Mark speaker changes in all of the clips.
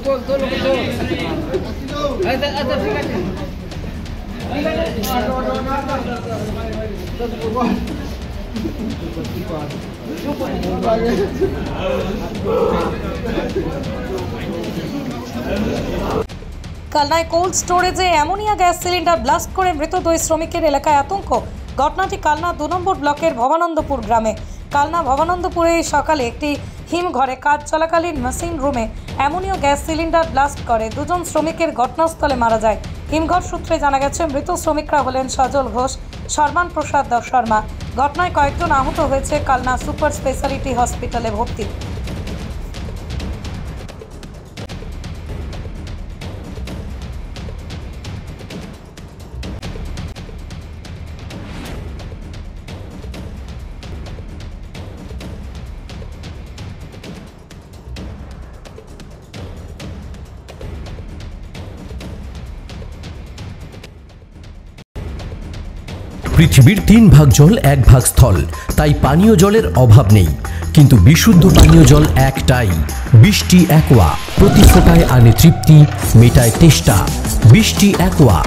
Speaker 1: todo lo que todo.
Speaker 2: কালনায় cold স্টোরেজে ammonia gas cylinder blast করে মৃত দুই শ্রমিকের এলাকায় আতঙ্ক। ঘটনাটি কালনা 2 নম্বর ব্লকের ভবানন্দপুর গ্রামে। কালনা ভবানন্দপুরে সকালে একটি হিমঘরে কাজ চলাকালীন মেশিন রুমে অ্যামোনিয়া গ্যাস সিলিন্ডার ব্লাস্ট করে দুজন শ্রমিকের ঘটনাস্থলে মারা যায়। হিমঘর সূত্রে জানা গেছে মৃত শ্রমিকরা হলেন সজল ঘোষ, শর্মান প্রসাদ শর্মা। ঘটনায় কয়েকজন আহত হয়েছে, কালনা সুপার স্পেশালিটি হসপিটালে ভর্তি।
Speaker 3: পৃথিবীর 3 ভাগ জল 1 ভাগ স্থল, তাই পানীয় জলের অভাব নেই। কিন্তু বিশুদ্ধ পানীয় জল একটাই, বৃষ্টি অ্যাকোয়া। প্রতি ফোঁটায় আনে তৃপ্তি, মেটায় তেষ্টা। বৃষ্টি অ্যাকোয়া,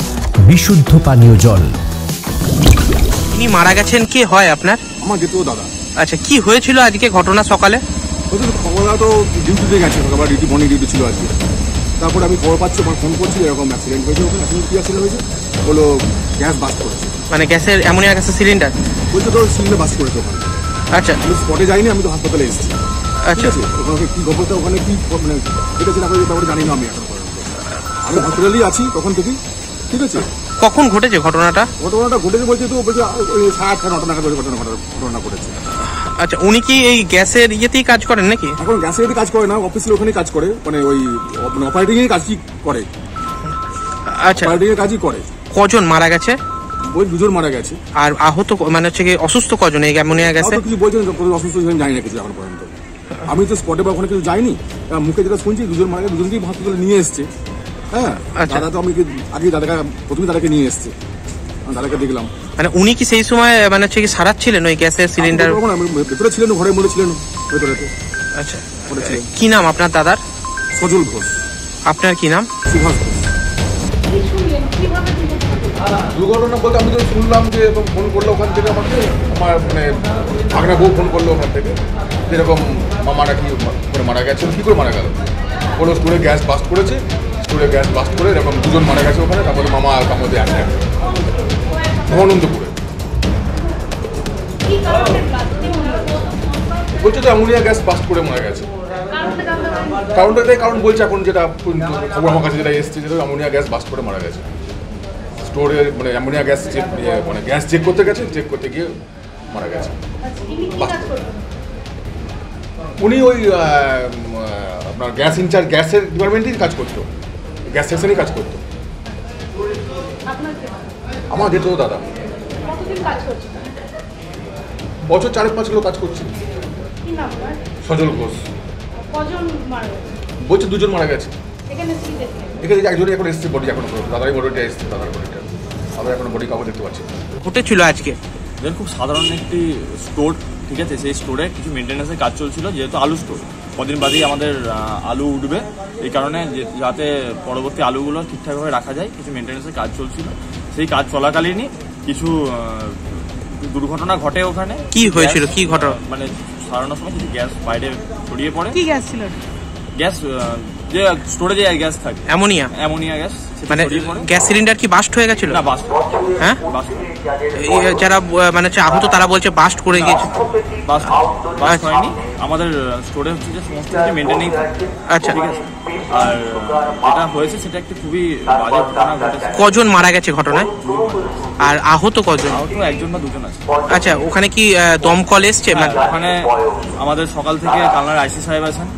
Speaker 3: বিশুদ্ধ পানীয় জল।
Speaker 4: ইনি মারা গেছেন, কে হয় আপনার?
Speaker 5: আমার যেত দাদা।
Speaker 4: আচ্ছা, কি হয়েছিল আজকে ঘটনা সকালে?
Speaker 5: খবরটা তো ডিউটিতে গেছে, সকালবেলা ডিউটি, মর্নিং ডিউটি ছিল আজকে। তারপরে আমি খবর পাচ্ছি, আমার ফোন করছি এরকম অ্যাক্সিডেন্ট হয়েছে। ওখানে কি অ্যাক্সিডেন্ট হয়েছে বলো, গ্যাস বাস্ট করেছে।
Speaker 4: মানে গ্যাসের অ্যামোনিয়া গ্যাসের সিলিন্ডার
Speaker 5: বলছে তো সিলিন্ডার বাস্ট করেছে ওখানে।
Speaker 4: আচ্ছা,
Speaker 5: আমি স্পটে যাইনি, আমি তো হাসপাতালে এসেছি।
Speaker 4: আচ্ছা,
Speaker 5: ওখানে কি খবরটা, ওখানে কি মানে এটা ছিল তারপরে জানি না আমি এখন। আমি হসপিটালেই আছি তখন থেকেই। ঠিক আছে,
Speaker 4: কখন ঘটেছে ঘটনাটা?
Speaker 5: ঘটনাটা ঘটেছে বলছে তো, বলছে 8:30 9টা নাগাদ ঘটনা ঘটেছে।
Speaker 4: আচ্ছা, উনি কি এই গ্যাসের ইয়েতেই কাজ করেন নাকি?
Speaker 5: এখন গ্যাসের ইয়েতে কাজ করে না, অফিসের ওখানেই কাজ করে, মানে ওই অপারেটিং এর কাজই করে।
Speaker 4: আচ্ছা,
Speaker 5: অপারেটিং এর কাজই করে।
Speaker 4: কজন মারা গেছে?
Speaker 5: ওই 2 জন মারা গেছে।
Speaker 4: আর আহত মানে হচ্ছে কি অসুস্থ কজন এই অ্যামোনিয়া গ্যাসে?
Speaker 5: কিছু বলছেন, অসুস্থ জানি না কিছু এখন পর্যন্ত। আমি তো স্পটে বা ওখানে কিছু যাইনি, মুখে যেটা শুনছি 2 জন মারা গেছে, 2 জনকেই হাসপাতালে নিয়ে এসছে। হ্যাঁ, দাদা তো আমি আগে প্রথমে দাদাকে নিয়ে এসছে, দাদাকে দেখলাম।
Speaker 4: মানে উনি কি সেই সময় মানে হচ্ছে কি সারাচ্ছিলেন ওই গ্যাসের সিলিন্ডার?
Speaker 5: ভেতরে ছিলেন, ঘরের মধ্যে ছিলেন ভেতরেতে।
Speaker 4: আচ্ছা, কি নাম আপনার দাদার?
Speaker 5: সজল ঘোষ।
Speaker 4: আপনার কি নাম?
Speaker 5: সুভাষ। দুর্ঘটনা বলতে আমি তো শুনলাম যে ফোন করলো ওখান থেকে আমাকে, আমার মানে ভাগনা বউ ফোন করলো ওখান থেকে, যেরকম মামারা কি করে মারা গেছে। কী করে মারা গেল বলো, স্টোরে গ্যাস বাস্ট করেছে, স্টোরে গ্যাস বাস্ট করে এরকম 2 জন মারা গেছে ওখানে। তারপরে মামা তার মধ্যে আছে ভবানন্দপুরে। বলছে তো অ্যামোনিয়া গ্যাস বাস্ট করে মারা গেছে। কারণ বলছে এখন, যেটা খবর আমার কাছে যেটা এসছে, যেটা অ্যামোনিয়া গ্যাস বাস্ট করে মারা গেছে। স্টোরে মানে অ্যামোনিয়া গ্যাস মানে গ্যাস চেক করতে গেছে, চেক করতে গিয়ে মারা গেছে। উনি ওই আপনার গ্যাস ইনচার্জ, গ্যাসের ডিপার্টমেন্টেই কাজ করতো, গ্যাস সেকশনেই কাজ করতো। আমার যেত দাদা। বছর 4-5 কিলো কাজ করছি। সজল ঘোষ। বলছে 2 জন মারা গেছে। এখানে একজনই এখন এসছে, বডি এখন দাদারই বডিটা এসছে, দাদার বডিটা। আমরা এখন বডি কাউকে দেখতে পাচ্ছি।
Speaker 4: ঘটেছিল আজকে
Speaker 6: খুব সাধারণ একটি স্টোর, ঠিক আছে, সেই স্টোরে কিছু মেনটেন্যান্সের কাজ চলছিল। যেহেতু আলু স্টোর, কদিন বাদেই আমাদের আলু উঠবে, এই কারণে যাতে পরবর্তী আলুগুলো ঠিকঠাকভাবে রাখা যায়, কিছু মেনটেন্যান্সের কাজ চলছিল। সেই কাজ চলাকালীনই কিছু দুর্ঘটনা ঘটে। ওখানে
Speaker 4: কি হয়েছিল, কি ঘটনা?
Speaker 6: মানে সারানোর সময় কিছু গ্যাস বাইরে ছড়িয়ে পড়ে।
Speaker 4: কি গ্যাস ছিল?
Speaker 6: গ্যাস যে স্টোরে যে গ্যাস থাকে, অ্যামোনিয়া গ্যাস।
Speaker 4: মানে গ্যাস সিলিন্ডার কি বাস্ট হয়ে গেছিল?
Speaker 6: না, বাস্ট।
Speaker 4: হ্যাঁ, যারা মানে আহত তারা বলছে বাস্ট করে গিয়েছে।
Speaker 6: বাস্ট হয়নি, আমাদের স্টোরে হচ্ছে যে সমস্ত কিছু মেনটেনেই থাকে।
Speaker 4: আচ্ছা,
Speaker 6: ঠিক আছে। আর যেটা হয়েছে সেটা একটা খুবই বাজে ঘটনা ঘটেছে।
Speaker 4: কজন মারা গেছে ঘটনায়? আর আহত কজন?
Speaker 6: আহত 1 বা 2 জন আছে।
Speaker 4: আচ্ছা, ওখানে কি দমকল এসছে?
Speaker 6: ওখানে আমাদের সকাল থেকে কালনার আইসি সাহেব আছেন,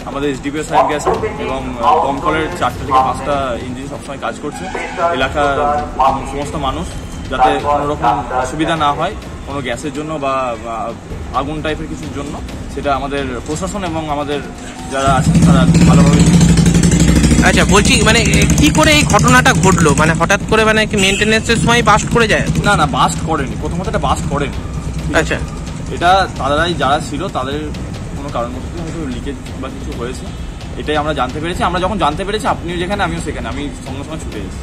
Speaker 6: আমাদের SDPO সাইড গেছে এবং দমকলের 4টা থেকে 5টা ইঞ্জিন সবসময় কাজ করছে। এলাকার সমস্ত মানুষ যাতে কোনো রকম অসুবিধা না হয় কোনো গ্যাসের জন্য বা আগুন টাইপের কিছুর জন্য, সেটা আমাদের প্রশাসন এবং আমাদের যারা আছেন তারা ভালোভাবে।
Speaker 4: আচ্ছা, বলছি মানে কি করে এই ঘটনাটা ঘটলো? মানে হঠাৎ করে মানে কি মেনটেনেন্সের সময় বাস্ট করে যায়?
Speaker 6: না, বাস্ট করেনি, প্রথমত এটা বাস্ট করেনি।
Speaker 4: আচ্ছা,
Speaker 6: এটা তারাই যারা ছিল তাদের কোনো কারণবশত হয়তো লিকেজ বা কিছু হয়েছে, এটাই আমরা জানতে পেরেছি। আমরা যখন জানতে পেরেছি আপনিও যেখানে আমিও সেখানে, আমি সঙ্গে সঙ্গে ছুটে এসেছি।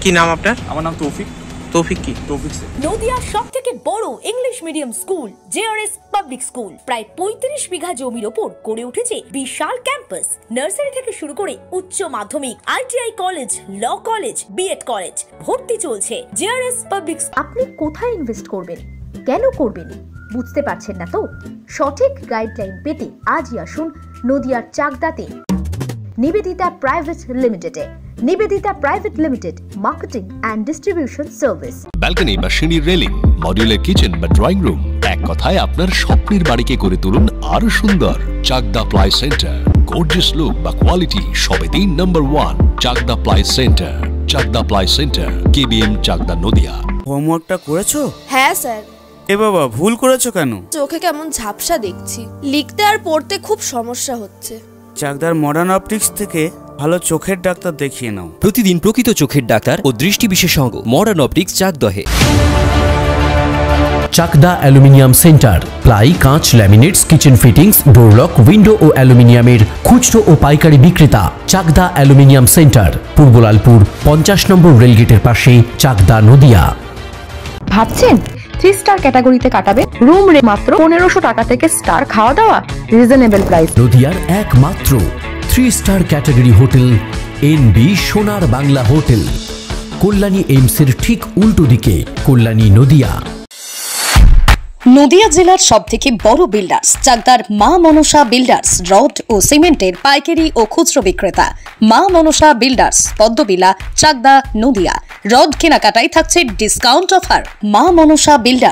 Speaker 4: কি নাম আপনার?
Speaker 6: আমার নাম তৌফিক।
Speaker 4: তৌফিক কি?
Speaker 6: তৌফিক স্যার।
Speaker 1: নদিয়ার সবথেকে বড় English medium school JRS public school প্রায় 35 বিঘা জমির ওপর গড়ে উঠেছে বিশাল ক্যাম্পাস। নার্সারি থেকে শুরু করে উচ্চ মাধ্যমিক, ITI college, law college, BEd college, ভর্তি চলছে। JRS public.
Speaker 7: আপনি কোথায় ইনভেস্ট করবেন, কেন করবেন বুঝতে পারছেন না তো? সঠিক গাইডলাইন পেতে আজই আসুন নদিয়ার চাকদাতে নিবেদিতা প্রাইভেট লিমিটেডে। Nivedita private limited, marketing and distribution service.
Speaker 8: Balcony বা সিঁড়ির রেলিং, মডিউলার কিচেন বা ড্রয়িং রুম, এক কথায় আপনার স্বপ্নের বাড়িকে করে তুলুন আরো সুন্দর। Chakdah ply centre, gorgeous look বা কোয়ালিটি সবে 3 নম্বর 1 Chakdah ply centre. Chakdah ply centre, KBM Chakdah, Nadia.
Speaker 9: হোমওয়ার্কটা করেছো?
Speaker 10: হ্যাঁ স্যার।
Speaker 9: এ বাবা, ভুল করেছো কেন?
Speaker 10: চোখে কেমন ঝাপসা দেখছি, লিখতে আর পড়তে খুব সমস্যা হচ্ছে।
Speaker 9: চাকদার মডার্ন অপটিক্স থেকে ভালো চোখের ডাক্তার দেখিয়ে নাও।
Speaker 3: প্রতিদিন প্রকৃত চোখের ডাক্তার ও দৃষ্টি বিশেষজ্ঞ মডার্ন অপটিক্স চাকদহে। চাকদা অ্যালুমিনিয়াম সেন্টার, প্লাই, কাঁচ, laminates, kitchen fittings, door lock, window ও অ্যালুমিনিয়ামের খুচরো ও পাইকারি বিক্রেতা। চাকদা অ্যালুমিনিয়াম সেন্টার, পূর্বলালপুর 50 নম্বর রেলগেটের পাশে, চাকদা, নদিয়া।
Speaker 7: ভাবছেন 3 স্টার ক্যাটাগরিতে কাটাবে? রুম রে মাত্র 1500 টাকা থেকে স্টার, খাওয়া দাওয়া রিজনেবল প্রাইস।
Speaker 3: নদিয়ার একমাত্র 3 স্টার ক্যাটাগরি হোটেল NB সোনার বাংলা হোটেল, কল্যাণী এইমসের ঠিক উল্টো দিকে, কল্যাণী, নদিয়া।
Speaker 1: নদিয়া জেলার সবথেকে বড় বিল্ডার্স চাকদার মা মনসা বিল্ডার্স, রড ও সিমেন্টের পাইকারি ও খুচরো বিক্রেতা। মা মনসা বিল্ডার্স, পদ্মবিলা, চাকদা, নদিয়া। রড কেনাকাটায় থাকছে ডিসকাউন্ট অফার। মা মনসা বিল্ডার্স।